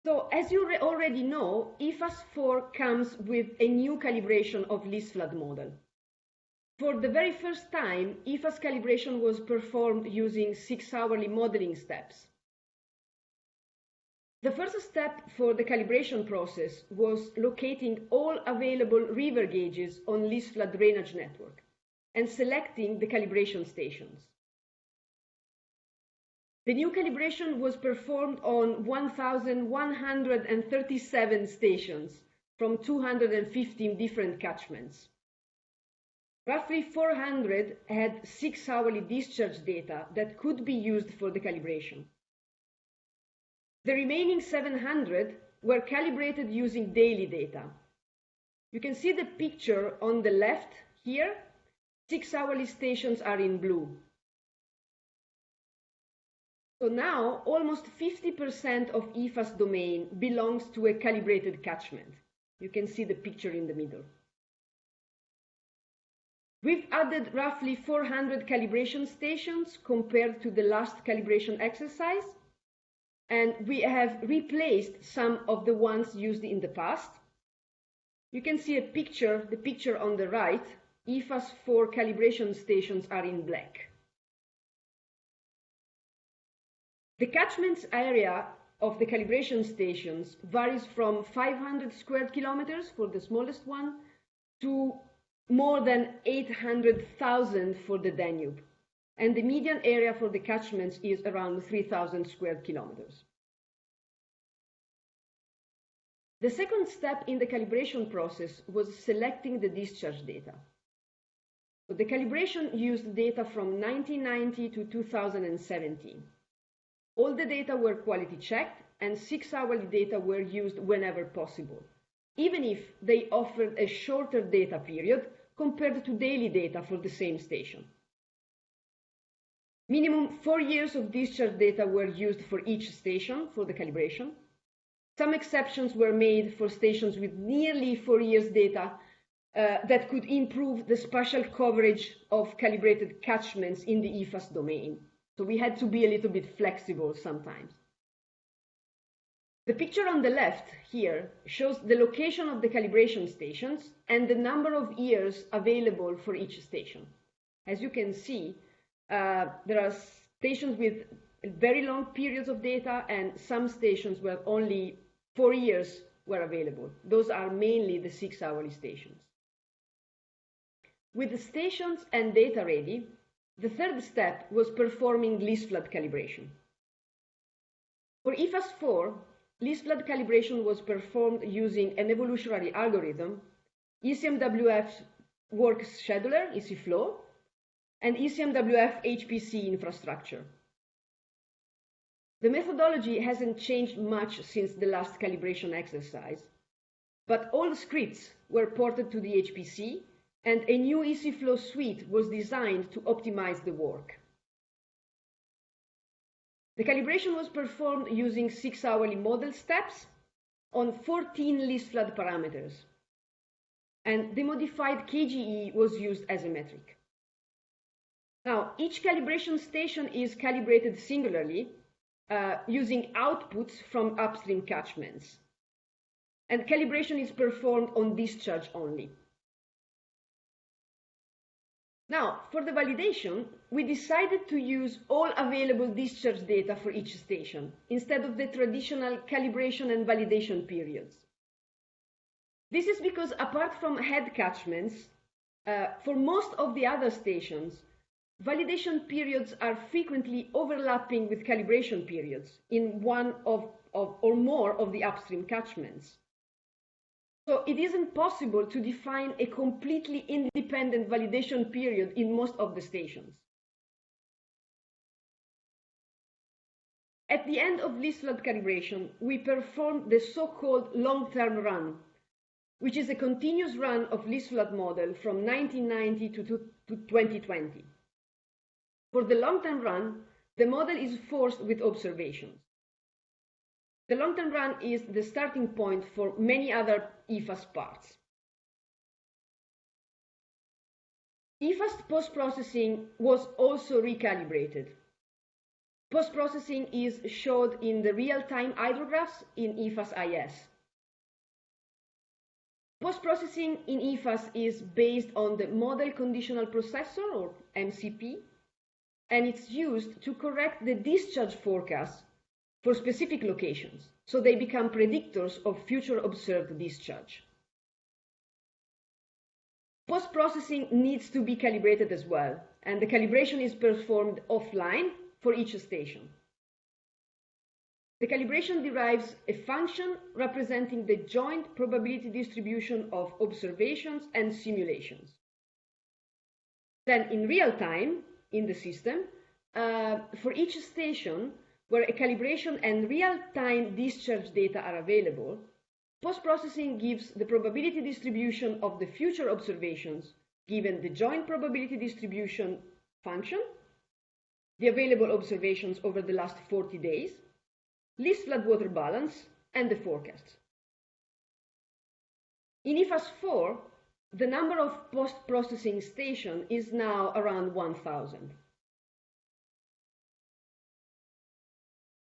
So as you already know, EFAS 4 comes with a new calibration of least flood model. For the very first time, EFAS calibration was performed using 6-hourly modeling steps. The first step for the calibration process was locating all available river gauges on least flood drainage network and selecting the calibration stations. The new calibration was performed on 1,137 stations from 215 different catchments. Roughly 400 had 6-hourly discharge data that could be used for the calibration. The remaining 700 were calibrated using daily data. You can see the picture on the left here. 6-hourly stations are in blue. So now almost 50% of EFAS domain belongs to a calibrated catchment. You can see the picture in the middle. We've added roughly 400 calibration stations compared to the last calibration exercise, and we have replaced some of the ones used in the past. You can see the picture on the right. EFAS 4 calibration stations are in black. The catchment area of the calibration stations varies from 500 square kilometers for the smallest one to more than 800,000 for the Danube. And the median area for the catchments is around 3,000 square kilometers. The second step in the calibration process was selecting the discharge data. So the calibration used data from 1990 to 2017. All the data were quality checked, and 6-hourly data were used whenever possible, even if they offered a shorter data period compared to daily data for the same station. Minimum 4 years of discharge data were used for each station for the calibration. Some exceptions were made for stations with nearly 4 years data that could improve the spatial coverage of calibrated catchments in the EFAS domain. So we had to be a little bit flexible sometimes. The picture on the left here shows the location of the calibration stations and the number of years available for each station. As you can see, there are stations with very long periods of data and some stations where only 4 years were available. Those are mainly the 6-hourly stations. With the stations and data ready, the third step was performing least flood calibration. For EFAS 4, least flood calibration was performed using an evolutionary algorithm, ECMWF work scheduler, ECFlow, and ECMWF HPC infrastructure. The methodology hasn't changed much since the last calibration exercise, but all the scripts were ported to the HPC, and a new ECFlow suite was designed to optimize the work. The calibration was performed using 6-hourly model steps on 14 least flood parameters, and the modified KGE was used as a metric. Now, each calibration station is calibrated singularly using outputs from upstream catchments, and calibration is performed on discharge only. Now, for the validation, we decided to use all available discharge data for each station, instead of the traditional calibration and validation periods. This is because apart from head catchments, for most of the other stations, validation periods are frequently overlapping with calibration periods in one or more of the upstream catchments. So it isn't possible to define a completely independent validation period in most of the stations. At the end of least flood calibration, we performed the so-called long-term run, which is a continuous run of least flood model from 1990 to 2020. For the long-term run, the model is forced with observations. The long-term run is the starting point for many other EFAS parts. EFAS post-processing was also recalibrated. Post-processing is showed in the real-time hydrographs in EFAS IS. Post-processing in EFAS is based on the Model Conditional Processor, or MCP, and it's used to correct the discharge forecasts for specific locations, so they become predictors of future observed discharge. Post-processing needs to be calibrated as well, and the calibration is performed offline for each station. The calibration derives a function representing the joint probability distribution of observations and simulations. Then in real time, in the system, for each station where a calibration and real-time discharge data are available, post-processing gives the probability distribution of the future observations given the joint probability distribution function, the available observations over the last 40 days, least floodwater balance, and the forecasts. In EFAS 4, the number of post-processing stations is now around 1,000.